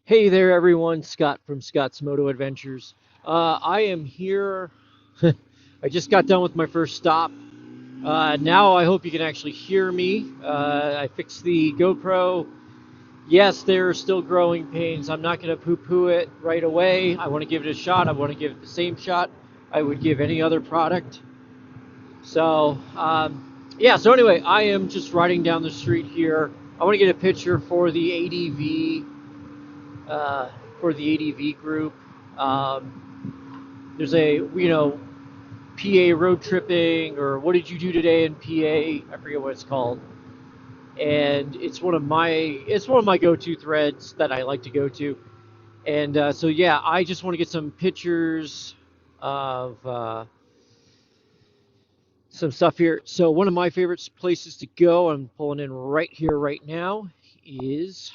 Hey there, everyone. Scott from Scott's Moto Adventures. I am here. I just got done with my first stop. Now I hope you can actually hear me. I fixed the GoPro. Yes, there are still growing pains. I'm not going to poo-poo it right away. I want to give it a shot. I want to give it the same shot I would give any other product. Yeah. So anyway, I am just riding down the street here. I want to get a picture uh, for the ADV group. There's PA road tripping, or what did you do today in PA? I forget what it's called. And it's one of my go-to threads that I like to go to. And so yeah, I just want to get some pictures of some stuff here. So one of my favorite places to go, I'm pulling in right here right now, is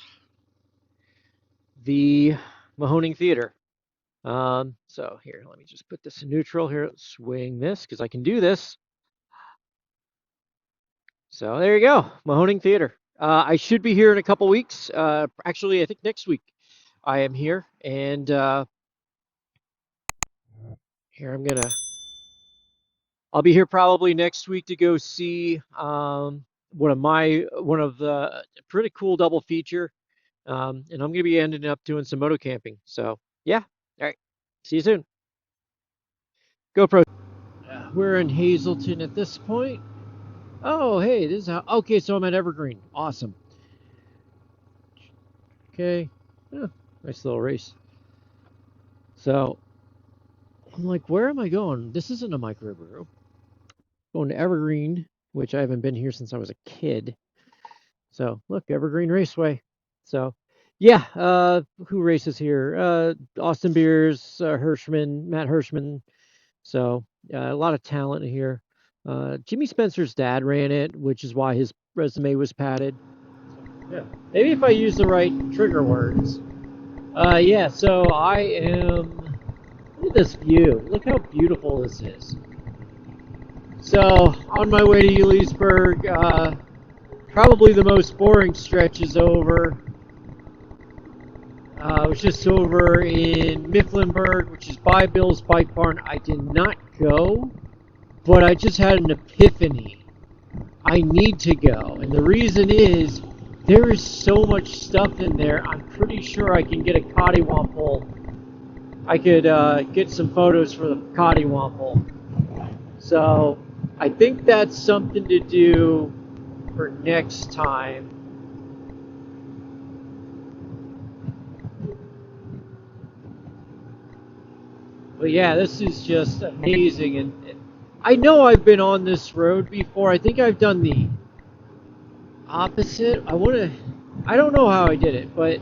the Mahoning Theater. So here, let me just put this in neutral here, swing this, because I can do this. So there you go, Mahoning Theater. I should be here in a couple weeks. Actually, I think next week I am here, and here I'll be here probably next week to go see one of the pretty cool double feature, and I'm gonna be ending up doing some moto camping. So yeah, all right, see you soon. GoPro. We're in Hazleton at this point. Oh, hey, this is how. Okay, so I'm at Evergreen. Awesome. Okay. Yeah, nice little race. So I'm like, where am I going? This isn't a microbrew. Going to Evergreen, which I haven't been here since I was a kid. So look, Evergreen Raceway. So yeah, who races here? Austin Beers, Matt Hirschman. So a lot of talent here. Jimmy Spencer's dad ran it, which is why his resume was padded. Yeah. Maybe if I use the right trigger words. Yeah, so I am. Look at this view. Look how beautiful this is. So, on my way to Elysburg, probably the most boring stretch is over. I was just over in Mifflinburg, which is by Bill's Bike Barn. I did not go, but I just had an epiphany. I need to go, and the reason is there is so much stuff in there. I'm pretty sure I can get a cottywomple. I could get some photos for the cottywomple. So I think that's something to do for next time. But yeah, this is just amazing, and I know I've been on this road before. I think I've done the opposite. I don't know how I did it, but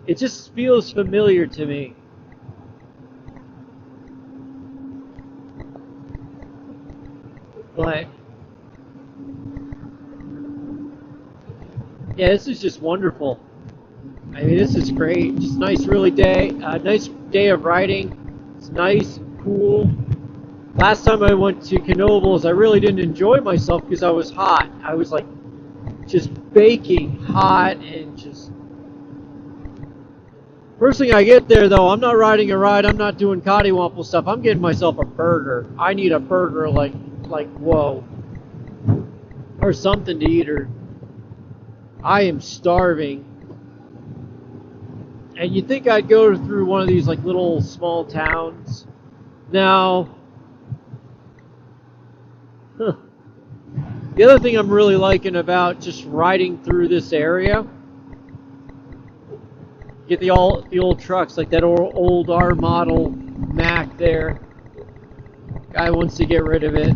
it just feels familiar to me. But yeah, this is just wonderful. I mean, this is great. Just nice day of riding. It's nice and cool. Last time I went to Knoebels, I really didn't enjoy myself because I was hot. I was like just baking hot and just. First thing I get there though, I'm not riding a ride. I'm not doing cottywomple stuff. I'm getting myself a burger. I need a burger like whoa, or something to eat. Or I am starving. And you'd think I'd go through one of these like little small towns. Now, huh, the other thing I'm really liking about just riding through this area, get the old trucks like that old R model Mac there. Guy wants to get rid of it.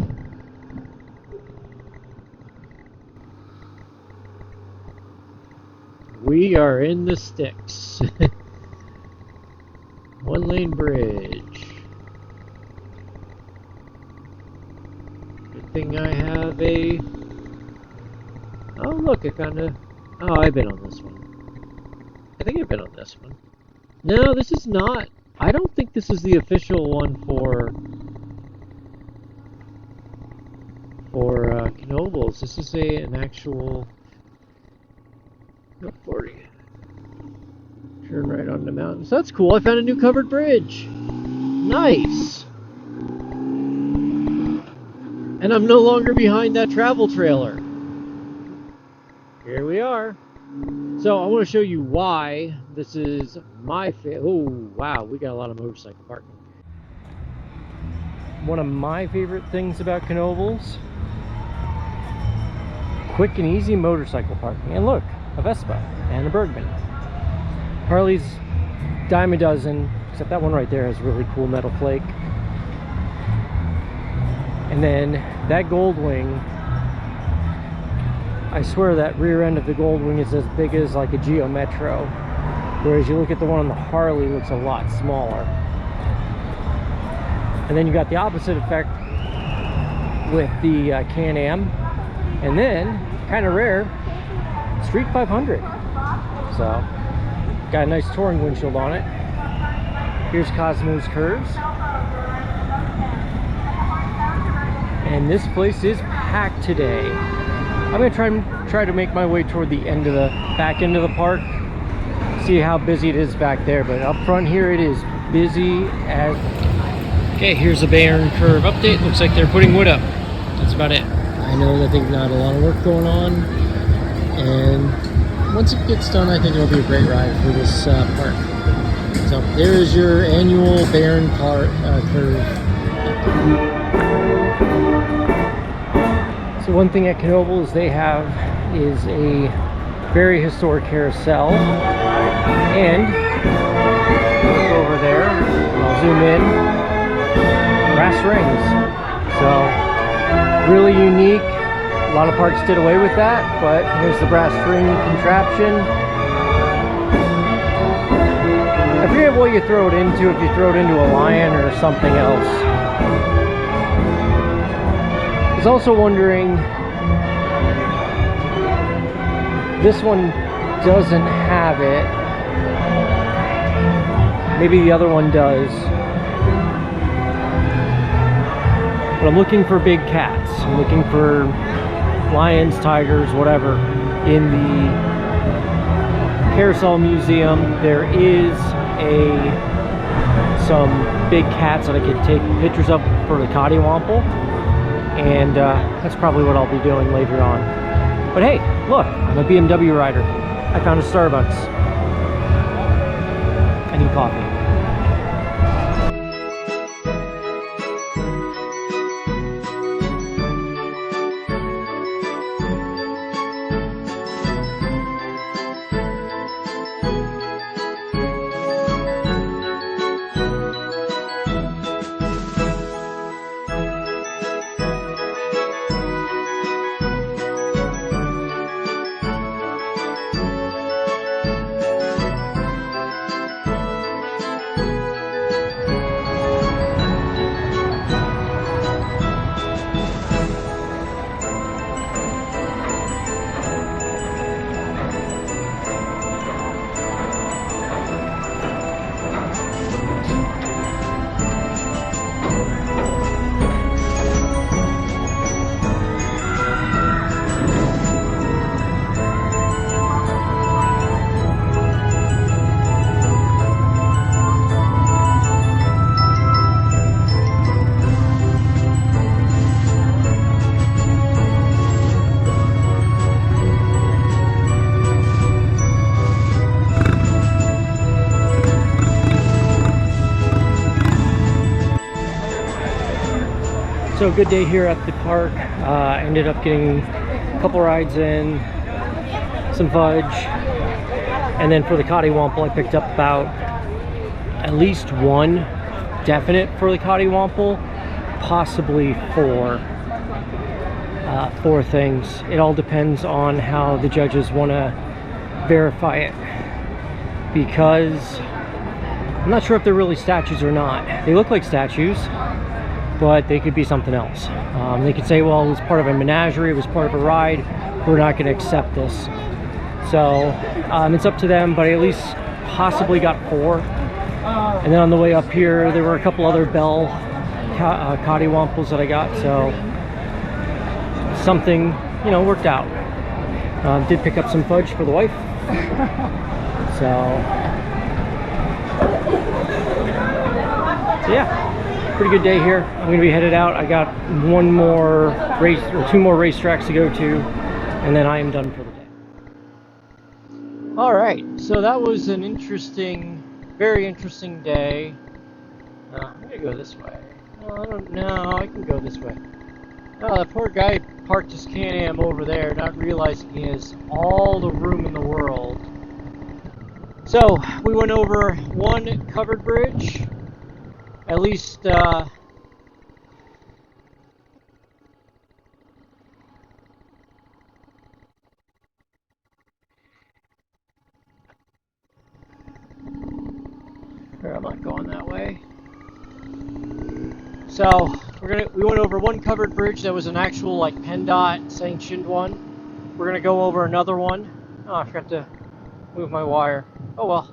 We are in the sticks. One lane bridge. Good thing I have a. Oh look, I found a. Oh, I've been on this one. I think I've been on this one. No, this is not. I don't think this is the official one for Knoebels. This is an actual 40. Turn right on the mountain. So that's cool. I found a new covered bridge. Nice. And I'm no longer behind that travel trailer. Here we are. So I want to show you why this is my favorite. Oh, wow. We got a lot of motorcycle parking. One of my favorite things about Knoebels, quick and easy motorcycle parking. And look, a Vespa and a Bergman. Harley's dime a dozen, except that one right there has really cool metal flake. And then that Goldwing, I swear that rear end of the Goldwing is as big as like a Geo Metro, whereas you look at the one on the Harley, it looks a lot smaller. And then you got the opposite effect with the Can-Am, and then kind of rare, Street 500. So got a nice touring windshield on it. Here's Cosmo's curves. And this place is packed today. I'm gonna try to make my way toward the end of the back end of the park. See how busy it is back there, but up front here it is busy as. Okay, here's a Bayern curve update. Looks like they're putting wood up. That's about it. I know that they've got a lot of work going on, and once it gets done, I think it'll be a great ride for this park. So there is your annual Bayern curve. So one thing at Knoebels they have is a very historic carousel, and look over there, I'll zoom in, brass rings. So really unique. A lot of parks did away with that, but here's the brass ring contraption. I forget what you throw it into, if you throw it into a lion or something else. I was also wondering, this one doesn't have it. Maybe the other one does. But I'm looking for big cats. I'm looking for lions, tigers, whatever. In the Carousel Museum, there is some big cats that I could take pictures of for the Cottywomple, and that's probably what I'll be doing later on. But hey, look, I'm a BMW rider. I found a Starbucks. I need coffee. So good day here at the park. Ended up getting a couple rides in, some fudge, and then for the Cottywomple I picked up about at least one definite for the Cottywomple, possibly four things. It all depends on how the judges want to verify it, because I'm not sure if they're really statues or not. They look like statues, but they could be something else. They could say, well, it was part of a menagerie, it was part of a ride, we're not going to accept this. So it's up to them, but I at least possibly got 4. And then on the way up here, there were a couple other Bell Cottywomples that I got, so something, you know, worked out. Did pick up some fudge for the wife. So So yeah, pretty good day here. I'm going to be headed out. I got one more race, or two more racetracks to go to, and then I am done for the day. All right, so that was an interesting, very interesting day. I'm going to go this way. Well, I don't know. I can go this way. Oh, that poor guy parked his Can-Am over there, not realizing he has all the room in the world. So, we went over one covered bridge. At least, where am I going that way? So, we went over one covered bridge that was an actual, like, PennDOT sanctioned one. We're gonna go over another one. Oh, I forgot to move my wire. Oh well.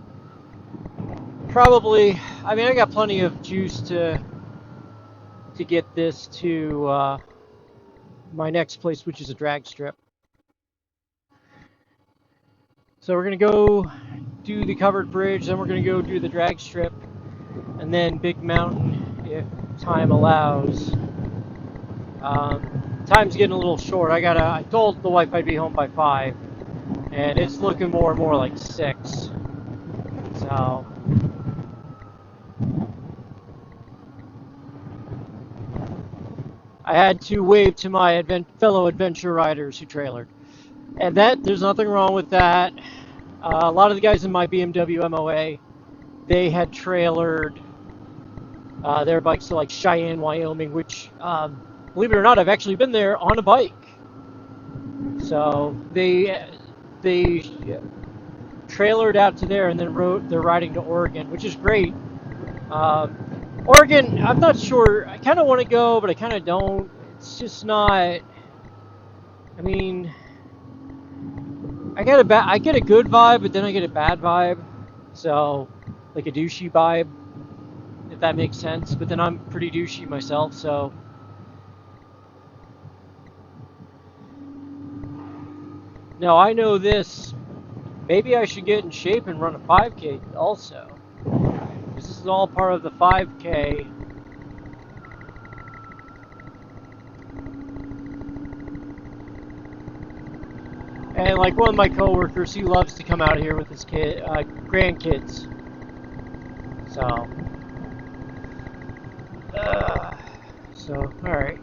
Probably, I mean, I got plenty of juice to get this to my next place, which is a drag strip. So we're gonna go do the covered bridge, then we're gonna go do the drag strip, and then Big Mountain if time allows. Time's getting a little short. I told the wife I'd be home by 5, and it's looking more and more like 6. So I had to wave to my fellow adventure riders who trailered. And there's nothing wrong with that. A lot of the guys in my BMW MOA, they had trailered their bikes to like Cheyenne, Wyoming, which, believe it or not, I've actually been there on a bike. So they trailered out to there and then they're riding to Oregon, which is great. Oregon, I'm not sure. I kind of want to go, but I kind of don't. It's just not. I mean, I get a good vibe, but then I get a bad vibe. So, like a douchey vibe, if that makes sense. But then I'm pretty douchey myself, so. Now I know this. Maybe I should get in shape and run a 5K also. This is all part of the 5K. And like one of my coworkers, he loves to come out here with his grandkids. So, all right.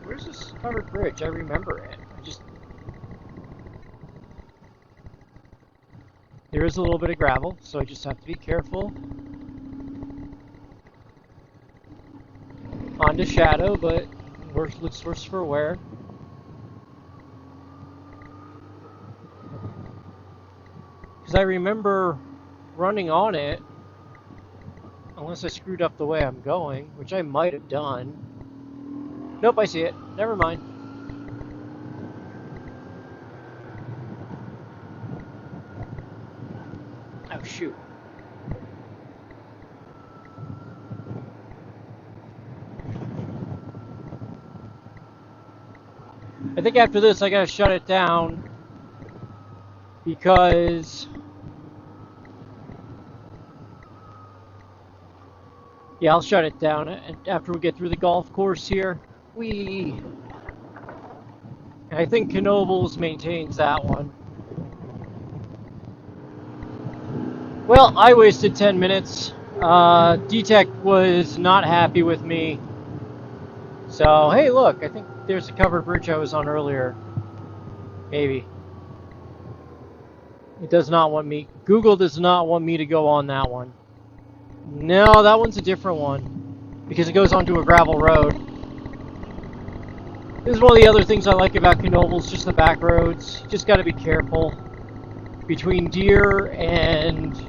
Where's this covered bridge? I remember it. There is a little bit of gravel, so I just have to be careful. Onto shadow, but looks worse for wear. Because I remember running on it, unless I screwed up the way I'm going, which I might have done. Nope, I see it. Never mind. Oh, shoot. I think after this I gotta shut it down because I'll shut it down after we get through the golf course here. I think Knoebels maintains that one. Well, I wasted 10 minutes. D-Tech was not happy with me. So, hey, look, I think there's a covered bridge I was on earlier. Maybe. It does not want me. Google does not want me to go on that one. No, that one's a different one. Because it goes onto a gravel road. This is one of the other things I like about Knoebels, just the back roads. You just gotta be careful. Between deer and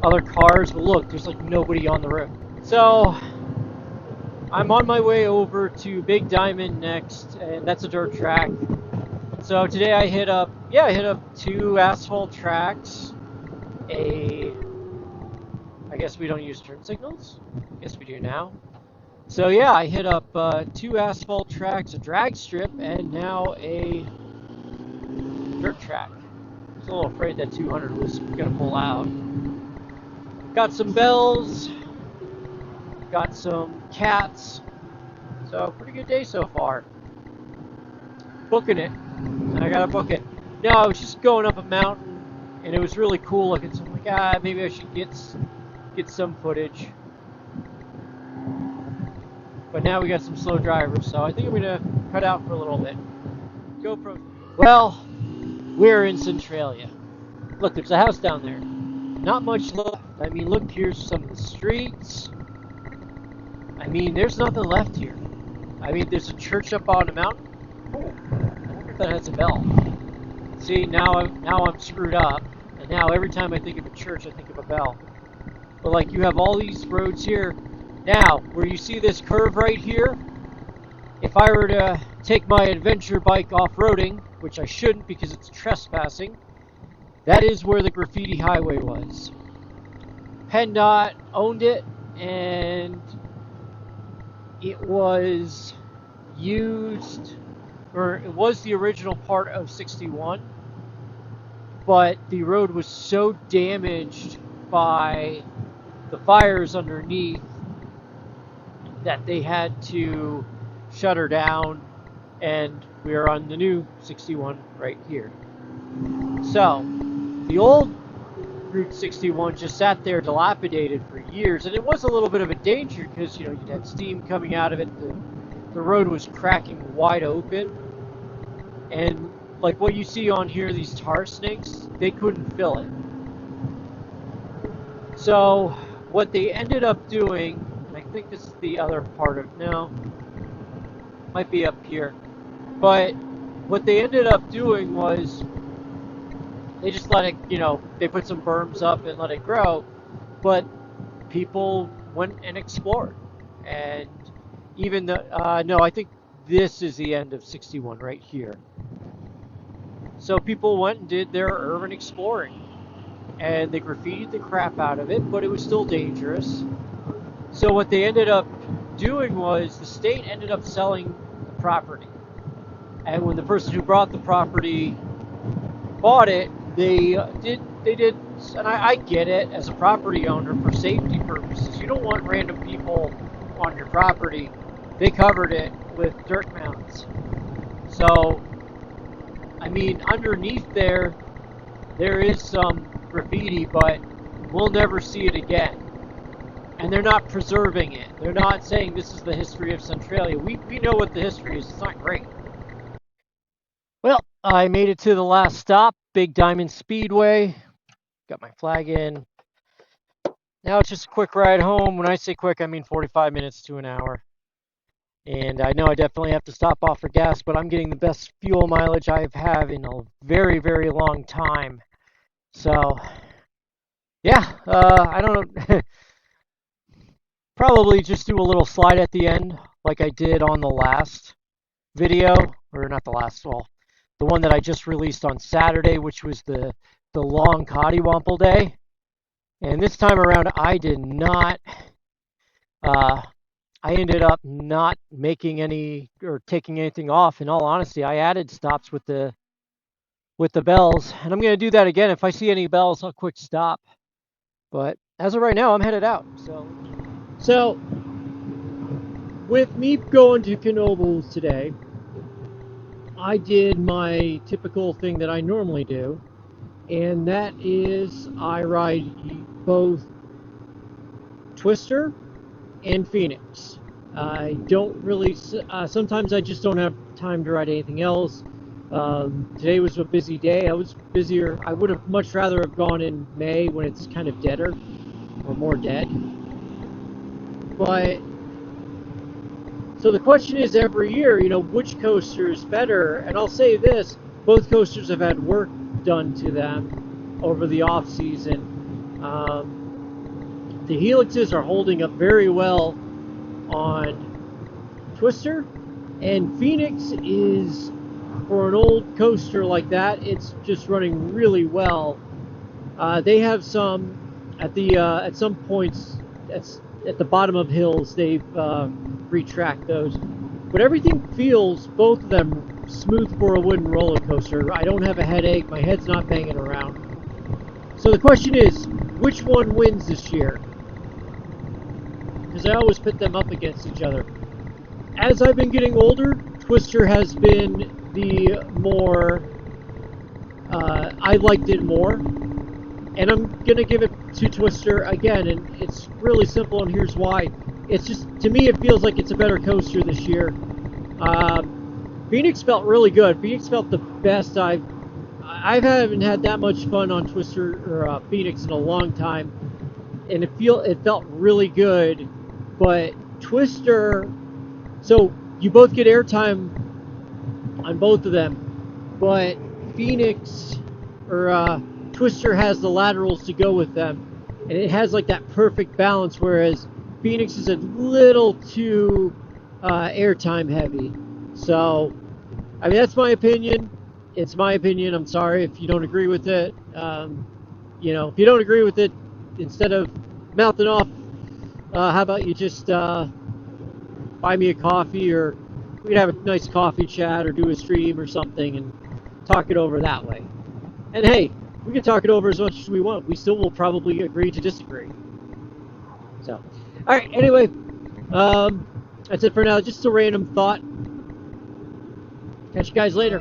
other cars, but look, there's like nobody on the road. So, I'm on my way over to Big Diamond next, and that's a dirt track. So today I hit up 2 asphalt tracks, I guess we don't use turn signals? I guess we do now. So yeah, I hit up 2 asphalt tracks, a drag strip, and now a dirt track. I was a little afraid that 200 was going to pull out. Got some bells, got some cats, so pretty good day so far. Booking it. I gotta book it. No, I was just going up a mountain, and it was really cool looking. So I'm like, maybe I should get some footage. But now we got some slow drivers, so I think I'm gonna cut out for a little bit. GoPro. Well, we're in Centralia. Look, there's a house down there. Not much left. I mean, look, here's some of the streets. I mean, there's nothing left here. I mean, there's a church up on the mountain. Oh, I wonder if that has a bell. See, now I'm screwed up. And now every time I think of a church, I think of a bell. But like, you have all these roads here. Now, where you see this curve right here, if I were to take my adventure bike off-roading, which I shouldn't because it's trespassing, that is where the graffiti highway was. PennDOT owned it, and it was used, or it was the original part of 61, but the road was so damaged by the fires underneath that they had to shut her down, and we are on the new 61 right here. So the old Route 61 just sat there dilapidated for years, and it was a little bit of a danger because, you had steam coming out of it. The road was cracking wide open, and like what you see on here, these tar snakes, they couldn't fill it. So what they ended up doing, I think this is the other part of, no, might be up here, but what they ended up doing was they just let it, they put some berms up and let it grow, but people went and explored. And even no, I think this is the end of 61 right here. So people went and did their urban exploring, and they graffitied the crap out of it, but it was still dangerous. So what they ended up doing was the state ended up selling the property. And when the person who bought the property bought it, they did, and I get it, as a property owner, for safety purposes. You don't want random people on your property. They covered it with dirt mounds. So, I mean, underneath there is some graffiti, but we'll never see it again. And they're not preserving it. They're not saying this is the history of Centralia. We know what the history is. It's not great. Well, I made it to the last stop, big Diamond Speedway. Got my flag in. Now it's just a quick ride home. When I say quick, I mean 45 minutes to an hour. And I know I definitely have to stop off for gas, but I'm getting the best fuel mileage I've had in a very, very long time. So, yeah, I don't know. Probably just do a little slide at the end, like I did on the last video, or not the last, well, the one that I just released on Saturday, which was the long Cottywomple day. And this time around, I did not, I ended up not making any, or taking anything off. In all honesty, I added stops with the bells, and I'm going to do that again. If I see any bells, I'll quick stop. But as of right now, I'm headed out. So with me going to Knoebels today, I did my typical thing that I normally do, and that is I ride both Twister and Phoenix. I don't really, sometimes I just don't have time to ride anything else. Today was a busy day. I was busier. I would have much rather have gone in May when it's kind of deader, or more dead. But, so the question is every year, which coaster is better? And I'll say this, both coasters have had work done to them over the off season. The helixes are holding up very well on Twister, and Phoenix is, for an old coaster like that, it's just running really well. They have some at some points at the bottom of hills, they've retracked those, but everything feels, both of them, smooth for a wooden roller coaster. I don't have a headache, my head's not banging around. So the question is, which one wins this year, because I always put them up against each other. As I've been getting older, Twister has been the more, I liked it more, and I'm going to give it to Twister again, and it's really simple, and here's why. It's just, to me, it feels like it's a better coaster this year. Phoenix felt really good. Phoenix felt the best I haven't had that much fun on Twister or Phoenix in a long time, and it felt really good. But Twister, so you both get airtime on both of them, but Phoenix or Twister has the laterals to go with them, and it has like that perfect balance, whereas Phoenix is a little too airtime heavy. So, I mean, that's my opinion. It's my opinion. I'm sorry if you don't agree with it. You know, if you don't agree with it, instead of mouthing off, how about you just buy me a coffee, or we could have a nice coffee chat or do a stream or something and talk it over that way. And hey, we can talk it over as much as we want. We still will probably agree to disagree. So, all right. Anyway, that's it for now. Just a random thought. Catch you guys later.